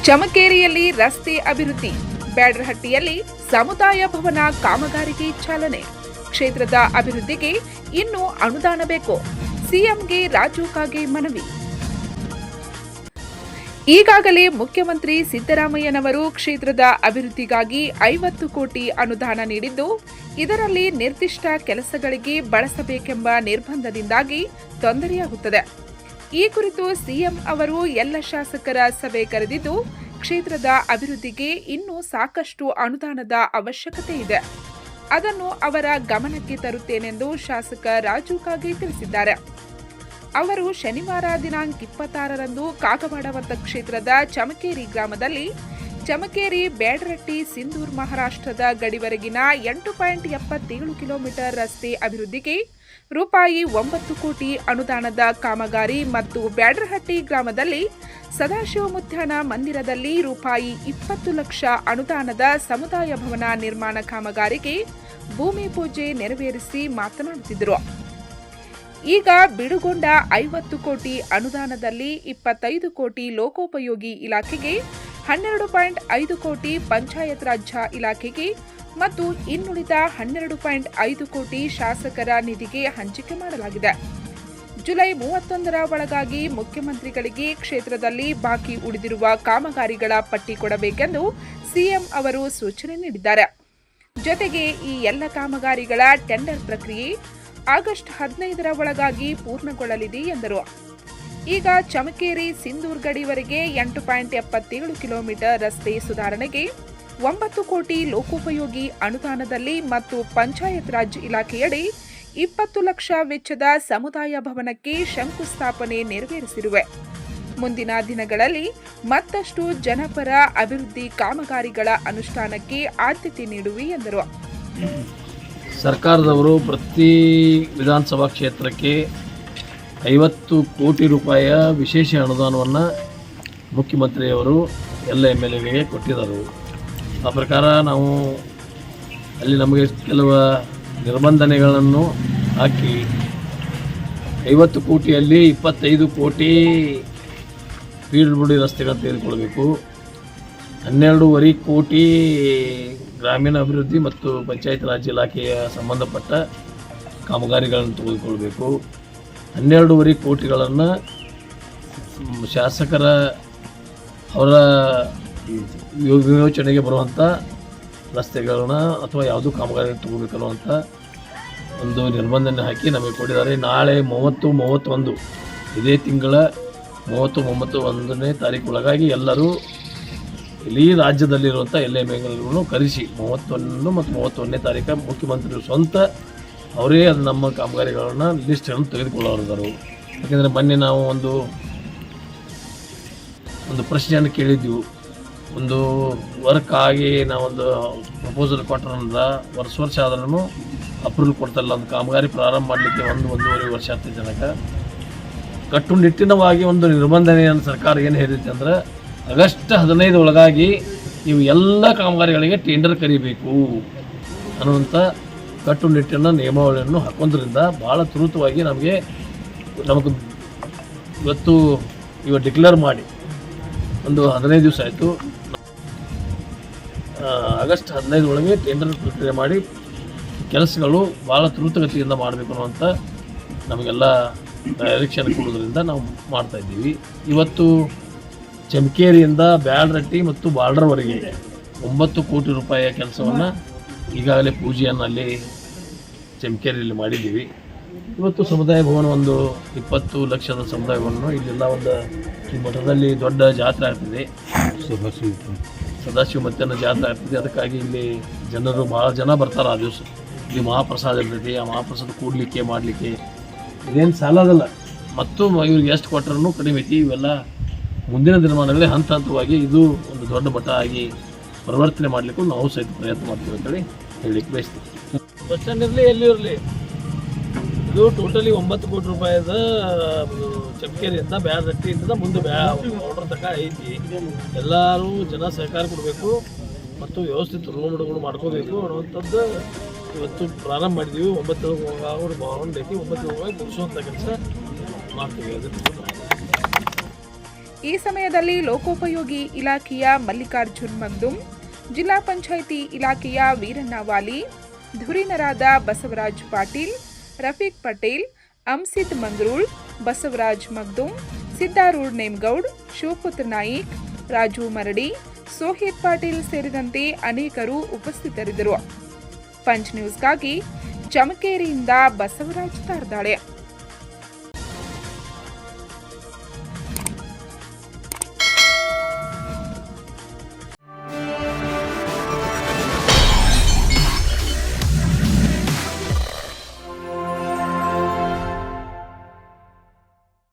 ಚಮಕೇರಿಯಲ್ಲಿ ರಸ್ತೆ ಅಭಿವೃದ್ಧಿ, ಬ್ಯಾಡರಹಟ್ಟಿಯಲ್ಲಿ ಸಮುದಾಯ ಭವನ ಕಾಮಗಾರಿಗೆ ಚಾಲನೆ. ಕ್ಷೇತ್ರದ ಅಭಿವೃದ್ಧಿಗೆ ಇನ್ನೂ ಅನುದಾನ ಬೇಕು, ಸಿಎಂಗೆ ರಾಜು ಕಾಗೆ ಮನವಿ. ಈಗಾಗಲೇ ಮುಖ್ಯಮಂತ್ರಿ ಸಿದ್ದರಾಮಯ್ಯನವರು ಕ್ಷೇತ್ರದ ಅಭಿವೃದ್ಧಿಗಾಗಿ 50 ಕೋಟಿ ಅನುದಾನ ನೀಡಿದ್ದು, ಇದರಲ್ಲಿ ನಿರ್ದಿಷ್ಟ ಕೆಲಸಗಳಿಗೆ ಬಳಸಬೇಕೆಂಬ ನಿರ್ಬಂಧದಿಂದಾಗಿ ತೊಂದರೆಯಾಗುತ್ತದೆ. ಈ ಕುರಿತು ಸಿಎಂ ಅವರು ಎಲ್ಲ ಶಾಸಕರ ಸಭೆ ಕರೆದಿದ್ದು, ಕ್ಷೇತ್ರದ ಅಭಿವೃದ್ಧಿಗೆ ಇನ್ನೂ ಸಾಕಷ್ಟು ಅನುದಾನದ ಅವಶ್ಯಕತೆ ಇದೆ. ಅದನ್ನು ಅವರ ಗಮನಕ್ಕೆ ತರುತ್ತೇನೆಂದು ಶಾಸಕ ರಾಜು ಕಾಗೆ ತಿಳಿಸಿದ್ದಾರೆ. ಅವರು ಶನಿವಾರ ದಿನಾಂಕ 26ರಂದು ಕಾಗವಾಡ ಕ್ಷೇತ್ರದ ಚಮಕೇರಿ ಗ್ರಾಮದಲ್ಲಿ ಚಮಕೇರಿ ಬ್ಯಾಡರಹಟ್ಟಿ ಸಿಂಧೂರ್ ಮಹಾರಾಷ್ಟ್ರದ ಗಡಿವರೆಗಿನ 8.77 ಕಿಲೋಮೀಟರ್ ರಸ್ತೆ ಅಭಿವೃದ್ಧಿಗೆ ರೂಪಾಯಿ 9 ಕೋಟಿ ಅನುದಾನದ ಕಾಮಗಾರಿ ಮತ್ತು ಬ್ಯಾಡರಹಟ್ಟಿ ಗ್ರಾಮದಲ್ಲಿ ಸದಾಶಿವಮುತ್ಯಾನ ಮಂದಿರದಲ್ಲಿ ರೂಪಾಯಿ 20 ಲಕ್ಷ ಅನುದಾನದ ಸಮುದಾಯ ಭವನ ನಿರ್ಮಾಣ ಕಾಮಗಾರಿಗೆ ಭೂಮಿ ಪೂಜೆ ನೆರವೇರಿಸಿ ಮಾತನಾಡುತ್ತಿದ್ದರು. ಈಗ ಬಿಡುಗೊಂಡ 50 ಕೋಟಿ ಅನುದಾನದಲ್ಲಿ 25 ಕೋಟಿ ಲೋಕೋಪಯೋಗಿ ಇಲಾಖೆಗೆ, 12.5 ಕೋಟಿ ಪಂಚಾಯತ್ ರಾಜ್ ಇಲಾಖೆಗೆ ಮತ್ತು ಇನ್ನುಳಿದ 12.5 ಕೋಟಿ ಶಾಸಕರ ನಿಧಿಗೆ ಹಂಚಿಕೆ ಮಾಡಲಾಗಿದೆ. ಜುಲೈ 31ರ ಒಳಗಾಗಿ ಮುಖ್ಯಮಂತ್ರಿಗಳಿಗೆ ಕ್ಷೇತ್ರದಲ್ಲಿ ಬಾಕಿ ಉಳಿದಿರುವ ಕಾಮಗಾರಿಗಳ ಪಟ್ಟಿ ಕೊಡಬೇಕೆಂದು ಸಿಎಂ ಅವರು ಸೂಚನೆ ನೀಡಿದ್ದಾರೆ. ಜೊತೆಗೆ ಈ ಎಲ್ಲ ಕಾಮಗಾರಿಗಳ ಟೆಂಡರ್ ಪ್ರಕ್ರಿಯೆ ಆಗಸ್ಟ್ 15ರ ಒಳಗಾಗಿ ಪೂರ್ಣಗೊಳ್ಳಲಿದೆ ಎಂದರು. ಈಗ ಚಮಕೇರಿ ಸಿಂಧೂರ್ ಗಡಿವರೆಗೆ 8.77 ಕಿಲೋಮೀಟರ್ ರಸ್ತೆ ಸುಧಾರಣೆಗೆ 9 ಕೋಟಿ ಲೋಕೋಪಯೋಗಿ ಅನುದಾನದಲ್ಲಿ ಮತ್ತು ಪಂಚಾಯತ್ ರಾಜ್ ಇಲಾಖೆಯಡಿ 20 ಲಕ್ಷ ವೆಚ್ಚದ ಸಮುದಾಯ ಭವನಕ್ಕೆ ಶಂಕುಸ್ಥಾಪನೆ ನೆರವೇರಿಸಿರುವೆ. ಮುಂದಿನ ದಿನಗಳಲ್ಲಿ ಮತ್ತಷ್ಟು ಜನಪರ ಅಭಿವೃದ್ಧಿ ಕಾಮಗಾರಿಗಳ ಅನುಷ್ಠಾನಕ್ಕೆ ಆದ್ಯತೆ ನೀಡುವೆ ಎಂದರು. ಸರ್ಕಾರದವರು ಪ್ರತಿ ವಿಧಾನಸಭಾ ಕ್ಷೇತ್ರಕ್ಕೆ 50 ಕೋಟಿ ರೂಪಾಯಿಯ ವಿಶೇಷ ಅನುದಾನವನ್ನು ಮುಖ್ಯಮಂತ್ರಿಯವರು ಎಲ್ಲ MLAಗೆ ಕೊಟ್ಟಿದ್ದಾರೆ. ಆ ಪ್ರಕಾರ ನಾವು ಅಲ್ಲಿ ನಮಗೆ ಕೆಲವು ನಿರ್ಬಂಧನೆಗಳನ್ನು ಹಾಕಿ 50 ಕೋಟಿಯಲ್ಲಿ 25 ಕೋಟಿ ಪೀಡಬ್ಲ್ಯೂಡಿ ರಸ್ತೆಗಳನ್ನು ತೆಗೆದುಕೊಳ್ಬೇಕು, 12.5 ಕೋಟಿ ಗ್ರಾಮೀಣ ಅಭಿವೃದ್ಧಿ ಮತ್ತು ಪಂಚಾಯತ್ ರಾಜ್ ಇಲಾಖೆಯ ಸಂಬಂಧಪಟ್ಟ ಕಾಮಗಾರಿಗಳನ್ನು ತೆಗೆದುಕೊಳ್ಬೇಕು, 12.5 ಕೋಟಿಗಳನ್ನು ಶಾಸಕರ ಅವರ ವಿವೇಚನೆಗೆ ಬರುವಂಥ ರಸ್ತೆಗಳನ್ನ ಅಥವಾ ಯಾವುದೂ ಕಾಮಗಾರಿ ತಗೋಬೇಕನ್ನುವಂಥ ಒಂದು ನಿರ್ಬಂಧನೆ ಹಾಕಿ ನಮಗೆ ಕೊಟ್ಟಿದ್ದಾರೆ. ನಾಳೆ 30, 31 ಇದೇ ತಿಂಗಳ 30, 31ನೇ ತಾರೀಕು ಒಳಗಾಗಿ ಎಲ್ಲರೂ ಇಡೀ ರಾಜ್ಯದಲ್ಲಿರುವಂಥ ಎಲ್ಲ MLAಗಳನ್ನು ಕರೆಸಿ 31 ಮತ್ತು 31ನೇ ತಾರೀಕು ಮುಖ್ಯಮಂತ್ರಿಗಳು ಸ್ವಂತ ಅವರೇ ಅದು ನಮ್ಮ ಕಾಮಗಾರಿಗಳನ್ನು ಲಿಸ್ಟನ್ನು ತೆಗೆದುಕೊಳ್ಳೋರು. ಯಾಕೆಂದರೆ ಮೊನ್ನೆ ನಾವು ಒಂದು ಪ್ರಶ್ನೆಯನ್ನು ಕೇಳಿದ್ದೆವು. ಒಂದು ವರ್ಕ್ ಆಗಿ ನಾವೊಂದು ಪ್ರಪೋಸಲ್ ಕೊಟ್ಟರಂದ್ರೆ ವರ್ಷ ಆದ್ರೂ ಅಪ್ರೂವಲ್ ಕೊಡ್ತಾರಲ್ಲ, ಒಂದು ಕಾಮಗಾರಿ ಪ್ರಾರಂಭ ಮಾಡಲಿಕ್ಕೆ 1-1.5 ವರ್ಷ ಆಗ್ತದೆ. ಜನಕ್ಕೆ ಕಟ್ಟುನಿಟ್ಟಿನವಾಗಿ ಒಂದು ನಿರ್ಬಂಧನೆಯನ್ನು ಸರ್ಕಾರ ಏನು ಹೇಳಿದೆ ಅಂದರೆ ಆಗಸ್ಟ್ 15 ಒಳಗಾಗಿ ನೀವು ಎಲ್ಲ ಕಾಮಗಾರಿಗಳಿಗೆ ಟೆಂಡರ್ ಕರಿಬೇಕು ಅನ್ನುವಂಥ ಕಟ್ಟುನಿಟ್ಟಿನ ನಿಯಮಾವಳಿಯನ್ನು ಹಾಕೋದ್ರಿಂದ ಭಾಳ ತ್ವರಿತವಾಗಿ ನಮಗೆ ಇವತ್ತು ಡಿಕ್ಲೇರ್ ಮಾಡಿ ಒಂದು 15 ದಿವಸ ಆಯಿತು. ಆಗಸ್ಟ್ 15 ಒಳಗೆ ಟೆಂಡರ್ ಪ್ರಕ್ರಿಯೆ ಮಾಡಿ ಕೆಲಸಗಳು ಭಾಳ ತ್ವರಿತಗತಿಯಿಂದ ಮಾಡಬೇಕು ಅನ್ನುವಂಥ ನಮಗೆಲ್ಲ ಡೈರೆಕ್ಷನ್ ಕೊಡೋದ್ರಿಂದ ನಾವು ಮಾಡ್ತಾಯಿದ್ದೀವಿ. ಇವತ್ತು ಚಮಕೇರಿಯಿಂದ ಬ್ಯಾಡರಹಟ್ಟಿ ಮತ್ತು ಬಾರ್ಡರ್ವರೆಗೆ 9 ಕೋಟಿ ರೂಪಾಯಿಯ ಕೆಲಸವನ್ನು ಈಗಾಗಲೇ ಪೂಜೆಯನ್ನು ಅಲ್ಲಿ ಚಮಕೇರಿಯಲ್ಲಿ ಮಾಡಿದ್ದೀವಿ. ಇವತ್ತು ಸಮುದಾಯ ಭವನ ಒಂದು 20 ಲಕ್ಷದ ಸಮುದಾಯ ಭವನ ಇಲ್ಲೆಲ್ಲ ಈ ಮಠದಲ್ಲಿ ದೊಡ್ಡ ಜಾತ್ರೆ ಆಗ್ತಿದೆ, ಸದಾಶಿವ ಮತ್ತನ ಜಾತ್ರೆ ಆಗ್ತಿದೆ. ಅದಕ್ಕಾಗಿ ಇಲ್ಲಿ ಜನರು ಭಾಳ ಜನ ಬರ್ತಾರೆ. ಆ ದಿವಸ ಇಲ್ಲಿ ಮಹಾಪ್ರಸಾದ ಇರ್ತೈತಿ. ಆ ಮಹಾಪ್ರಸಾದ ಕೂಡಲಿಕ್ಕೆ ಮಾಡಲಿಕ್ಕೆ ಇದೇನು ಸಾಲದಲ್ಲ, ಮತ್ತು ಇವ್ರಿಗೆ ಎಷ್ಟು ಕೊಟ್ಟರೂ ಕಡಿಮೆ ಐತಿ. ಇವೆಲ್ಲ ಮುಂದಿನ ದಿನಮಾನಗಳಲ್ಲಿ ಹಂತವಾಗಿ ಇದು ಒಂದು ದೊಡ್ಡ ಮಠ ಆಗಿ ಪರಿವರ್ತನೆ ಮಾಡಲಿಕ್ಕೂ ನಾವು ಸಹಿತ ಪ್ರಯತ್ನ ಮಾಡ್ತೀವಿ ಅಂತೇಳಿ ಹೇಳಲಿಕ್ಕೆ ಬಯಸ್ತೀವಿ. ಬಸ್ ಸ್ಟ್ಯಾಂಡ್ ಇರಲಿ ಎಲ್ಲಿ ಇರಲಿ, ಇದು ಟೋಟಲಿ 9 ಕೋಟಿ ರೂಪಾಯಿದ ಚಮಕೇರಿಯಿಂದ ಬ್ಯಾಡರಹಟ್ಟಿಯಿಂದ ಮುಂದೆ ಬಾರ್ಡರ್ ತನಕ ಐತಿ. ಎಲ್ಲರೂ ಜನ ಸಹಕಾರ ಕೊಡಬೇಕು ಮತ್ತು ವ್ಯವಸ್ಥಿತ ರೂಮ್ಗಳು ಮಾಡ್ಕೋಬೇಕು ಅನ್ನುವಂಥದ್ದು ಇವತ್ತು ಪ್ರಾರಂಭ ಮಾಡಿದ್ದೀವಿ. 9 ಭವನ ಐತಿ, 9 ಮುಗಿಸುವಂಥ ಕೆಲಸ ಮಾಡ್ತೀವಿ. ಈ ಸಮಯದಲ್ಲಿ ಲೋಕೋಪಯೋಗಿ ಇಲಾಖೆಯ ಮಲ್ಲಿಕಾರ್ಜುನ್ ಮಗ್ದುಮ್, ಜಿಲ್ಲಾ ಪಂಚಾಯಿತಿ ಇಲಾಖೆಯ ವೀರಣ್ಣ ವಾಲಿ, ಧುರೀಣರಾದ ಬಸವರಾಜ್ ಪಾಟೀಲ್, ರಫೀಕ್ ಪಟೇಲ್, ಅಂಸಿದ್ ಮಂಗ್ರೂಳ್, ಬಸವರಾಜ್ ಮಗ್ದುಮ್, ಸಿದ್ದಾರೂಢ್ ನೇಮ್ಗೌಡ್, ಶಿವಪುತ್ರ ನಾಯಿಕ್, ರಾಜು ಮರಡಿ, ಸೋಹಿತ್ ಪಾಟೀಲ್ ಸೇರಿದಂತೆ ಅನೇಕರು ಉಪಸ್ಥಿತರಿದ್ದರು. ಪಂಚ್ ನ್ಯೂಸ್ಗಾಗಿ ಜಮಖೇರಿಯಿಂದ ಬಸವರಾಜ್ ತಾರ್ದಾಳೆ.